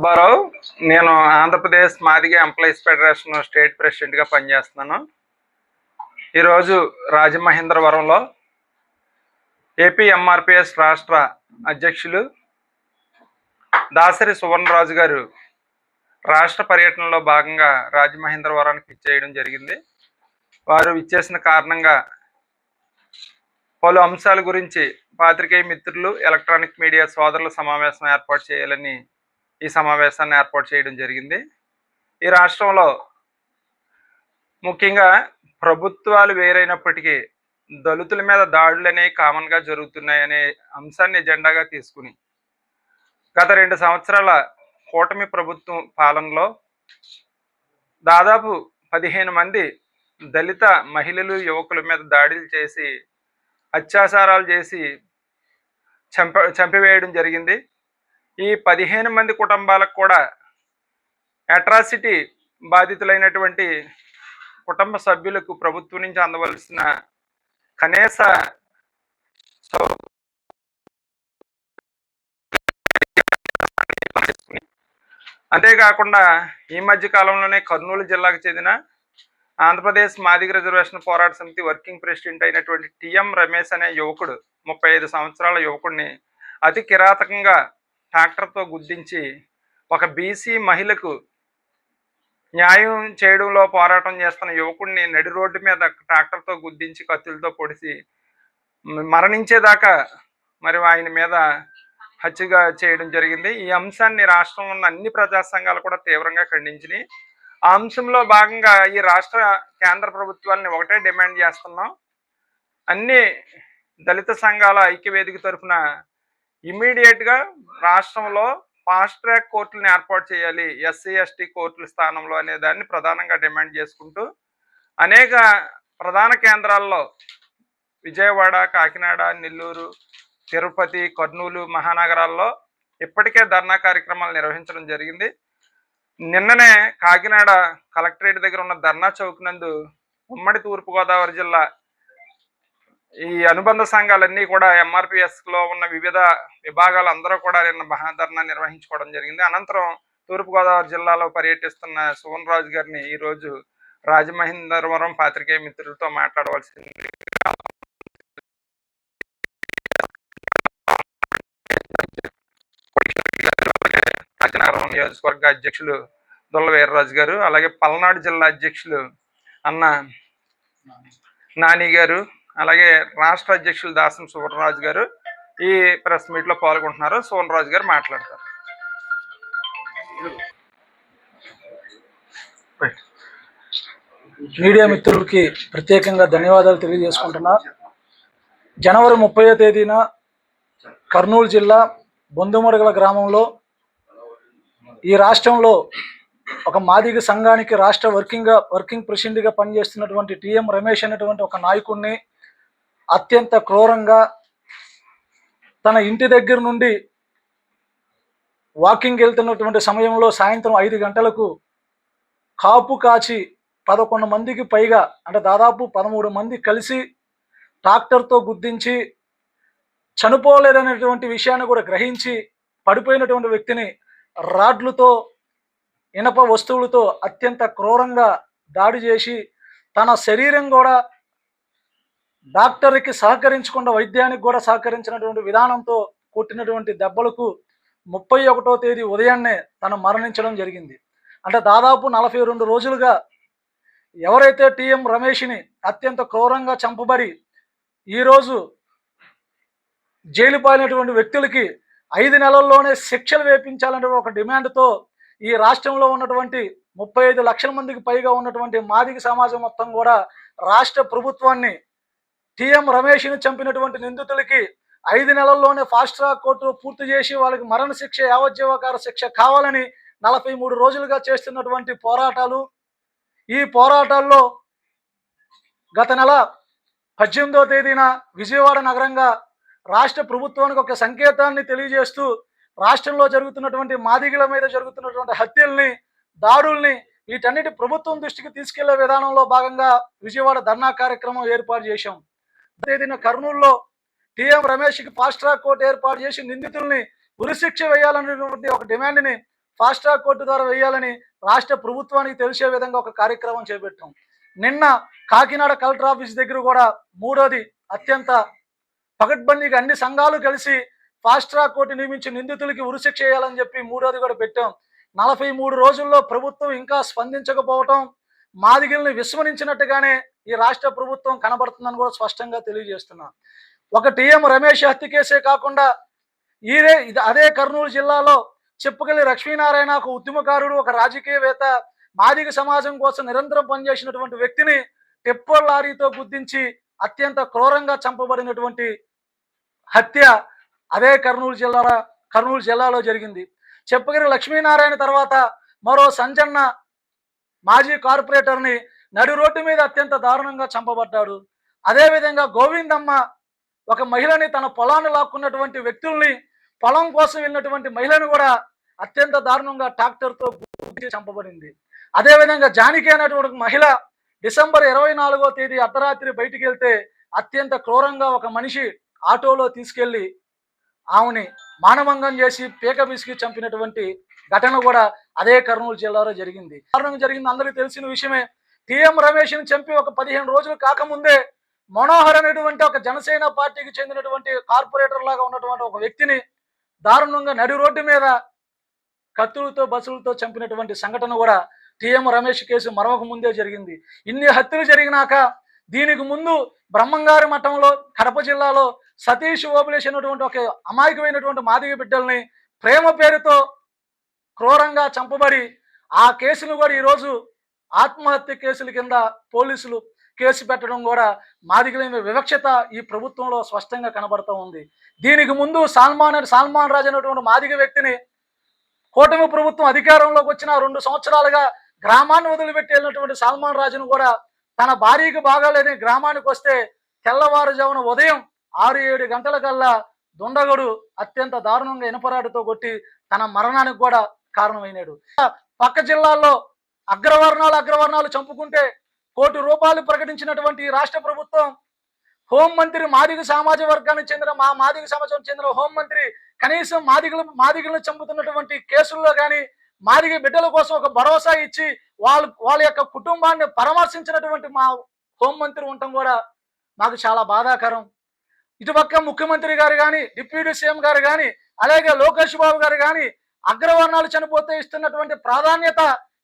సుబ్బారావు. నేను Andhra Pradesh Madiga employees federation state ప్రెసిడెంట్గా పనిచేస్తున్నాను. ఈరోజు రాజమహేంద్రవరంలో ఏపీ ఎంఆర్పిఎస్ రాష్ట్ర అధ్యక్షులు దాసరి సువర్ణరాజు గారు రాష్ట్ర పర్యటనలో భాగంగా రాజమహేంద్రవరానికి ఇచ్చేయడం జరిగింది. వారు ఇచ్చేసిన కారణంగా పలు అంశాల గురించి పాత్రికేయ మిత్రులు, ఎలక్ట్రానిక్ మీడియా సోదరుల సమావేశం ఏర్పాటు చేయాలని ఈ సమావేశాన్ని ఏర్పాటు చేయడం జరిగింది. ఈ రాష్ట్రంలో ముఖ్యంగా ప్రభుత్వాలు వేరైనప్పటికీ దళితుల మీద దాడులు అనేవి కామన్గా జరుగుతున్నాయనే అంశాన్ని ఎజెండాగా తీసుకుని గత 2 సంవత్సరాల కూటమి ప్రభుత్వం పాలనలో దాదాపు 15 మంది దళిత మహిళలు, యువకుల మీద దాడులు చేసి అత్యాచారాలు చేసి చంపివేయడం జరిగింది. ఈ 15 మంది కుటుంబాలకు కూడా అట్రాసిటీ బాధితులైనటువంటి కుటుంబ సభ్యులకు ప్రభుత్వం నుంచి అందవలసిన కనీస అంతేకాకుండా ఈ మధ్య కాలంలోనే కర్నూలు జిల్లాకు చెందిన ఆంధ్రప్రదేశ్ మాదిగ రిజర్వేషన్ పోరాట సమితి వర్కింగ్ ప్రెసిడెంట్ అయినటువంటి టిఎం రమేష్ అనే యువకుడు, 35 సంవత్సరాల యువకుడిని అతి కిరాతకంగా ట్రాక్టర్తో గుద్దించి ఒక బీసీ మహిళకు న్యాయం చేయడంలో పోరాటం చేస్తున్న యువకుడిని నడి రోడ్డు మీద ట్రాక్టర్తో గుద్దించి కత్తులతో పొడిచి మరణించేదాకా మరి ఆయన మీద హత్యగా చేయడం జరిగింది. ఈ అంశాన్ని రాష్ట్రంలో ఉన్న అన్ని ప్రజా సంఘాలు కూడా తీవ్రంగా ఖండించినాయి. ఆ అంశంలో భాగంగా ఈ రాష్ట్ర కేంద్ర ప్రభుత్వాన్ని ఒకటే డిమాండ్ చేస్తున్నాం. అన్ని దళిత సంఘాల ఐక్యవేదిక తరఫున ఇమ్మీడియట్గా రాష్ట్రంలో ఫాస్ట్ ట్రాక్ కోర్టులను ఏర్పాటు చేయాలి, ఎస్సీ ఎస్టీ కోర్టుల స్థానంలో అనే దాన్ని ప్రధానంగా డిమాండ్ చేసుకుంటూ అనేక ప్రధాన కేంద్రాల్లో విజయవాడ, కాకినాడ, నెల్లూరు, తిరుపతి, కర్నూలు మహానగరాల్లో ఇప్పటికే ధర్నా కార్యక్రమాలు నిర్వహించడం జరిగింది. నిన్ననే కాకినాడ కలెక్టరేట్ దగ్గర ఉన్న ధర్నా చౌక్ నందు ఉమ్మడి తూర్పుగోదావరి జిల్లా ఈ అనుబంధ సంఘాలన్నీ కూడా ఎంఆర్పిఎస్లో ఉన్న వివిధ విభాగాలు అందరూ కూడా నిన్న మహాధర్నా నిర్వహించుకోవడం జరిగింది. అనంతరం తూర్పుగోదావరి జిల్లాలో పర్యటిస్తున్న సువర్ణరాజు గారిని ఈరోజు రాజమహేంద్రవరం పాత్రికేయ మిత్రులతో మాట్లాడవలసింది. కాకినాడ నియోజకవర్గ అధ్యక్షులు దొల్ల వీర్రాజు గారు, అలాగే పల్నాడు జిల్లా అధ్యక్షులు అన్న నాని గారు, అలాగే రాష్ట్ర అధ్యక్షులు దాసం సువర్ణరాజు గారు ఈ ప్రెస్ మీట్లో పాల్గొంటున్నారు. సువర్ణరాజు గారు మాట్లాడతారు. మీడియా మిత్రులకి ప్రత్యేకంగా ధన్యవాదాలు తెలియజేసుకుంటున్నా. జనవరి 30వ తేదీన కర్నూలు జిల్లా బొందుమడుగల గ్రామంలో ఈ రాష్ట్రంలో ఒక మాదిగ సంఘానికి రాష్ట్ర వర్కింగ్ ప్రెసిడెంట్గా పనిచేస్తున్నటువంటి టిఎం రమేష్ అనేటువంటి ఒక నాయకుడిని అత్యంత క్రూరంగా తన ఇంటి దగ్గర నుండి వాకింగ్ వెళ్తున్నటువంటి సమయంలో సాయంత్రం 5 గంటలకు కాపు కాచి 11 మందికి పైగా, అంటే దాదాపు 13 మంది కలిసి ట్రాక్టర్తో గుద్దించి చనిపోలేదనేటువంటి విషయాన్ని కూడా గ్రహించి పడిపోయినటువంటి వ్యక్తిని రాడ్లతో, ఇనప వస్తువులతో అత్యంత క్రూరంగా దాడి చేసి తన శరీరం కూడా డాక్టర్కి సహకరించకుండా, వైద్యానికి కూడా సహకరించినటువంటి విధానంతో కొట్టినటువంటి దెబ్బలకు 31వ తేదీ ఉదయాన్నే తను మరణించడం జరిగింది. అంటే దాదాపు 42 రోజులుగా ఎవరైతే టిఎం రమేష్ని అత్యంత క్రూరంగా చంపబడి ఈరోజు జైలు పాలినటువంటి వ్యక్తులకి 5 నెలల్లోనే శిక్షలు వేపించాలనే ఒక డిమాండ్తో ఈ రాష్ట్రంలో ఉన్నటువంటి 35 లక్షల మందికి పైగా ఉన్నటువంటి మాదిగ సమాజం మొత్తం కూడా రాష్ట్ర ప్రభుత్వాన్ని టిఎం రమేష్ని చంపినటువంటి నిందితులకి 5 నెలల్లోనే ఫాస్ట్ ట్రాక్ కోర్టు పూర్తి చేసి వాళ్ళకి మరణ శిక్ష, యావజ్జీవకార శిక్ష కావాలని 43 రోజులుగా చేస్తున్నటువంటి పోరాటాలు. ఈ పోరాటాల్లో గత నెల 18వ తేదీన విజయవాడ నగరంగా రాష్ట్ర ప్రభుత్వానికి ఒక సంకేతాన్ని తెలియజేస్తూ రాష్ట్రంలో జరుగుతున్నటువంటి మాదిగల మీద జరుగుతున్నటువంటి హత్యల్ని, దాడుల్ని వీటన్నిటి ప్రభుత్వం దృష్టికి తీసుకెళ్లే విధానంలో భాగంగా విజయవాడ ధర్నా కార్యక్రమం ఏర్పాటు చేశాం. తేదీన కర్నూలులో టిఎం రమేష్కి ఫాస్ట్ ట్రాక్ కోర్టు ఏర్పాటు చేసి నిందితుల్ని ఉరిశిక్ష వేయాలనేటువంటి ఒక డిమాండ్ని ఫాస్ట్ ట్రాక్ కోర్టు ద్వారా వేయాలని రాష్ట్ర ప్రభుత్వానికి తెలిసే విధంగా ఒక కార్యక్రమం చేపట్టాం. నిన్న కాకినాడ కలెక్టర్ ఆఫీస్ దగ్గర కూడా మూడోది అత్యంత పకడ్బందీగా అన్ని సంఘాలు కలిసి ఫాస్ట్ ట్రాక్ కోర్టు నియమించి నిందితులకి ఉరిశిక్ష చేయాలని చెప్పి మూడోది కూడా పెట్టాం. 43 రోజుల్లో ప్రభుత్వం ఇంకా స్పందించకపోవటం మాదిగల్ని విస్మరించినట్టుగానే ఈ రాష్ట్ర ప్రభుత్వం కనబడుతుందని కూడా స్పష్టంగా తెలియజేస్తున్నా. ఒక టీఎం రమేష్ హత్య కేసే కాకుండా అదే కర్నూలు జిల్లాలో చెప్పుకెళ్లి లక్ష్మీనారాయణ ఒక ఉద్యమకారుడు, ఒక రాజకీయవేత్త, మాదిగ సమాజం కోసం నిరంతరం పనిచేసినటువంటి వ్యక్తిని టెప్పర్ లారీతో గుద్దించి అత్యంత క్రూరంగా చంపబడినటువంటి హత్య అదే కర్నూలు జిల్లాలో జరిగింది. చెప్పుగిరి లక్ష్మీనారాయణ తర్వాత మరో సంజన్న మాజీ కార్పొరేటర్ని నడి రోడ్డు మీద అత్యంత దారుణంగా చంపబడ్డాడు. అదేవిధంగా గోవిందమ్మ ఒక మహిళని తన పొలాన్ని లాక్కున్నటువంటి వ్యక్తుల్ని, పొలం కోసం వెళ్ళినటువంటి మహిళను కూడా అత్యంత దారుణంగా ట్రాక్టర్తో చంపబడింది. అదేవిధంగా జానకి అనేటువంటి మహిళ డిసెంబర్ 24వ తేదీ అర్ధరాత్రి బయటికి వెళ్తే అత్యంత క్రూరంగా ఒక మనిషి ఆటోలో తీసుకెళ్లి ఆమెని మానభంగం చేసి పీక పిసికి చంపినటువంటి ఘటన కూడా అదే కర్నూలు జిల్లాలో జరిగింది. కారణం జరిగింది అందరికీ తెలిసిన విషయమే. టీఎం రమేష్ని చంపి ఒక 15 రోజులు కాకముందే మనోహర్ అనేటువంటి ఒక జనసేన పార్టీకి చెందినటువంటి కార్పొరేటర్ లాగా ఉన్నటువంటి ఒక వ్యక్తిని దారుణంగా నడి రోడ్డు మీద కత్తులతో బస్సులతో చంపినటువంటి సంఘటన కూడా టీఎం రమేష్ కేసు మరొక ముందే జరిగింది. ఇన్ని హత్యలు జరిగినాక దీనికి ముందు బ్రహ్మంగారి మఠంలో కడప జిల్లాలో సతీష్ ఓబులేష్ అనేటువంటి ఒక అమాయకమైనటువంటి మాదిగ బిడ్డల్ని ప్రేమ పేరుతో క్రూరంగా చంపబడి ఆ కేసును కూడా ఈరోజు ఆత్మహత్య కేసుల కింద పోలీసులు కేసు పెట్టడం కూడా మాదిగల వివక్షత ఈ ప్రభుత్వంలో స్పష్టంగా కనబడుతూ ఉంది. దీనికి ముందు సాల్మాన్ రాజు అనేటువంటి మాదిగ వ్యక్తిని కూటమి ప్రభుత్వం అధికారంలోకి వచ్చిన 2 సంవత్సరాలుగా గ్రామాన్ని వదిలిపెట్టి వెళ్ళినటువంటి సాల్మాన్ రాజును కూడా తన భార్యకి బాగాలేదని గ్రామానికి వస్తే తెల్లవారుజామున ఉదయం 6-7 గంటల కల్లా దుండగుడు అత్యంత దారుణంగా ఇనపరాడుతో కొట్టి తన మరణానికి కూడా కారణమైనాడు. పక్క జిల్లాల్లో అగ్రవర్ణాలు చంపుకుంటే ₹1 కోటి ప్రకటించినటువంటి రాష్ట్ర ప్రభుత్వం హోంమంత్రి మాదిగ సామాజిక వర్గానికి చెందిన మాదిగ సమాజానికి చెందిన హోంమంత్రి కనీసం మాదిగలను చంపుతున్నటువంటి కేసుల్లో కానీ మాదిగ బిడ్డల కోసం ఒక భరోసా ఇచ్చి వాళ్ళ యొక్క కుటుంబాన్ని పరామర్శించినటువంటి మా హోంమంత్రి ఉండటం కూడా మాకు చాలా బాధాకరం. ఇటుపక్క ముఖ్యమంత్రి గారు కానీ, డిప్యూటీ సీఎం గారు కానీ, అలాగే లోకేష్ బాబు గారు కానీ అగ్రవర్ణాలు చనిపోతే ఇస్తున్నటువంటి ప్రాధాన్యత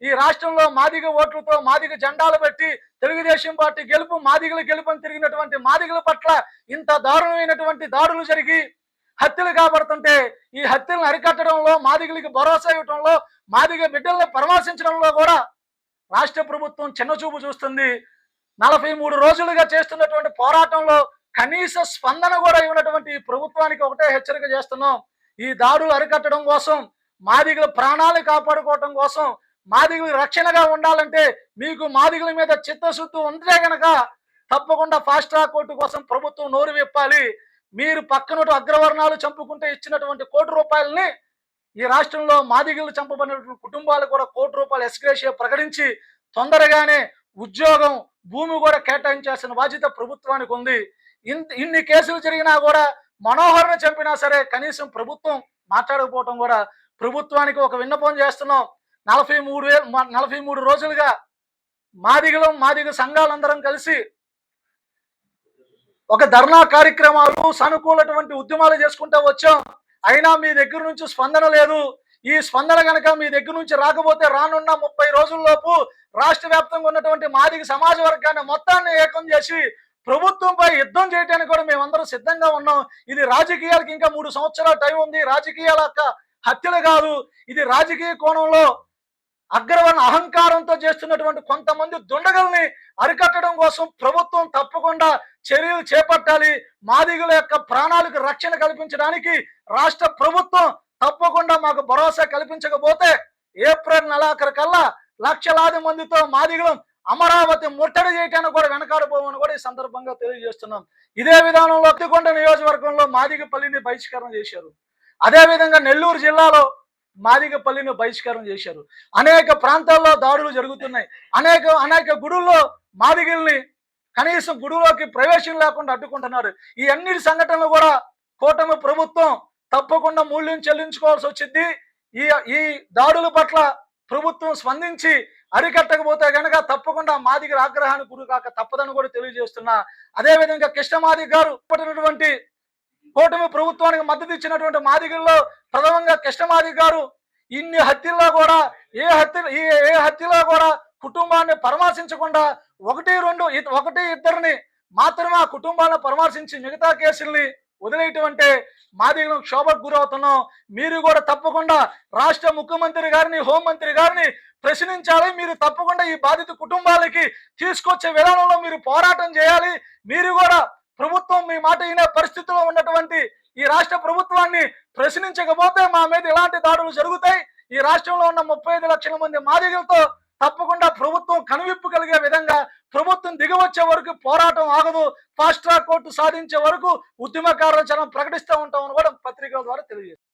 ఈ రాష్ట్రంలో మాదిగ ఓట్లతో మాదిగ జెండాలు పెట్టి తెలుగుదేశం పార్టీ గెలుపు మాదిగలు గెలుపని తిరిగినటువంటి మాదిగల పట్ల ఇంత దారుణమైనటువంటి దాడులు జరిగి హత్యలు కాబడుతుంటే ఈ హత్యలను అరికట్టడంలో, మాదిగలకి భరోసా ఇవ్వడంలో, మాదిగ బిడ్డల్ని పరామర్శించడంలో కూడా రాష్ట్ర ప్రభుత్వం చిన్నచూపు చూస్తుంది. 43 రోజులుగా చేస్తున్నటువంటి పోరాటంలో కనీస స్పందన కూడా ఇవ్వనటువంటి ఈ ప్రభుత్వానికి ఒకటే హెచ్చరిక చేస్తున్నాం. ఈ దాడులు అరికట్టడం కోసం, మాదిగల ప్రాణాలు కాపాడుకోవటం కోసం, మాదిగలు రక్షణగా ఉండాలంటే మీకు మాదిగల మీద చిత్తశుద్ధి ఉంటే గనక తప్పకుండా ఫాస్ట్ ట్రాక్ కోర్టు కోసం ప్రభుత్వం నోరు విప్పాలి. మీరు పక్కనోటి అగ్రవర్ణాలు చంపుకుంటే ఇచ్చినటువంటి ₹1 కోటి ఈ రాష్ట్రంలో మాదిగలు చంపబడినటువంటి కుటుంబాలు కూడా ₹1 కోటి ఎక్స్గ్రేషియా ప్రకటించి తొందరగానే ఉద్యోగం, భూమి కూడా కేటాయించాల్సిన బాధ్యత ప్రభుత్వానికి ఉంది. ఇన్ని కేసులు జరిగినా కూడా మనోహర్ని చంపినా సరే కనీసం ప్రభుత్వం మాట్లాడకపోవటం కూడా ప్రభుత్వానికి ఒక విన్నపం చేస్తున్నాం. 43 రోజులుగా మాదిగ సంఘాలందరం కలిసి ఒక ధర్నా కార్యక్రమాలు, సానుకూలటువంటి ఉద్యమాలు చేసుకుంటూ వచ్చాం. అయినా మీ దగ్గర నుంచి స్పందన లేదు. ఈ స్పందన కనుక మీ దగ్గర నుంచి రాకపోతే రానున్న 30 రోజుల్లోపు రాష్ట్ర వ్యాప్తంగా ఉన్నటువంటి మాదిగ సమాజ వర్గాన్ని మొత్తాన్ని ఏకం చేసి ప్రభుత్వంపై యుద్ధం చేయడానికి కూడా మేమందరం సిద్ధంగా ఉన్నాం. ఇది రాజకీయాలకు ఇంకా 3 సంవత్సరాల టైం ఉంది. రాజకీయాల హత్యలు కాదు, ఇది రాజకీయ కోణంలో అగ్రవర్ణ అహంకారంతో చేస్తున్నటువంటి కొంతమంది దుండగల్ని అరికట్టడం కోసం ప్రభుత్వం తప్పకుండా చర్యలు చేపట్టాలి. మాదిగల యొక్క ప్రాణాలకు రక్షణ కల్పించడానికి రాష్ట్ర ప్రభుత్వం తప్పకుండా మాకు భరోసా కల్పించకపోతే ఏప్రిల్ నెలాఖరు కల్లా లక్షలాది మందితో మాదిగలం అమరావతి ముట్టడి చేయటానికి కూడా వెనకాడిపోమని కూడా ఈ సందర్భంగా తెలియజేస్తున్నాం. ఇదే విధానంలో అత్తికొండ నియోజకవర్గంలో మాదిగపల్లిని బహిష్కరణ చేశారు. అదేవిధంగా నెల్లూరు జిల్లాలో మాదిగపల్లిని బహిష్కారం చేశారు. అనేక ప్రాంతాల్లో దాడులు జరుగుతున్నాయి. అనేక గుడుల్లో మాదిగల్ని కనీసం గుడిలోకి ప్రవేశం లేకుండా అడ్డుకుంటున్నారు. ఈ అన్ని సంఘటనలు కూడా కూటమి ప్రభుత్వం తప్పకుండా మూల్యం చెల్లించుకోవాల్సి వచ్చింది. ఈ ఈ దాడుల పట్ల ప్రభుత్వం స్పందించి అరికట్టకపోతే గనక తప్పకుండా మాదిగల ఆగ్రహానికి గురి కాక తప్పదని కూడా తెలియజేస్తున్నా. అదేవిధంగా కృష్ణమాదిగ గారు పడినటువంటి కూటమి ప్రభుత్వానికి మద్దతు ఇచ్చినటువంటి మాదిగల్లో ప్రథమంగా కృష్ణమాదిగ గారు ఇన్ని హత్యల్లో కూడా ఏ హత్యలో కూడా కుటుంబాన్ని పరామర్శించకుండా ఒకటి ఇద్దరిని మాత్రమే ఆ కుటుంబాలను పరామర్శించి మిగతా కేసుల్ని వదిలేయటం అంటే మాదిగలకు క్షోభకు గురవుతున్నాం. మీరు కూడా తప్పకుండా రాష్ట్ర ముఖ్యమంత్రి గారిని, హోంమంత్రి గారిని ప్రశ్నించాలి. మీరు తప్పకుండా ఈ బాధిత కుటుంబాలకి తీసుకొచ్చే విధానంలో మీరు పోరాటం చేయాలి. మీరు కూడా ప్రభుత్వం మీ మాట వినే పరిస్థితిలో ఉన్నటువంటి ఈ రాష్ట్ర ప్రభుత్వాన్ని ప్రశ్నించకపోతే మా మీద ఇలాంటి దాడులు జరుగుతాయి. ఈ రాష్ట్రంలో ఉన్న 35 లక్షల మంది మాదిగలతో తప్పకుండా ప్రభుత్వం కనువిప్పు కలిగే విధంగా ప్రభుత్వం దిగవచ్చే వరకు పోరాటం ఆగదు. ఫాస్ట్ ట్రాక్ కోర్టు సాధించే వరకు ఉద్యమ కార్యాచరణ ప్రకటిస్తూ ఉంటామని కూడా పత్రికల ద్వారా తెలియజేస్తారు.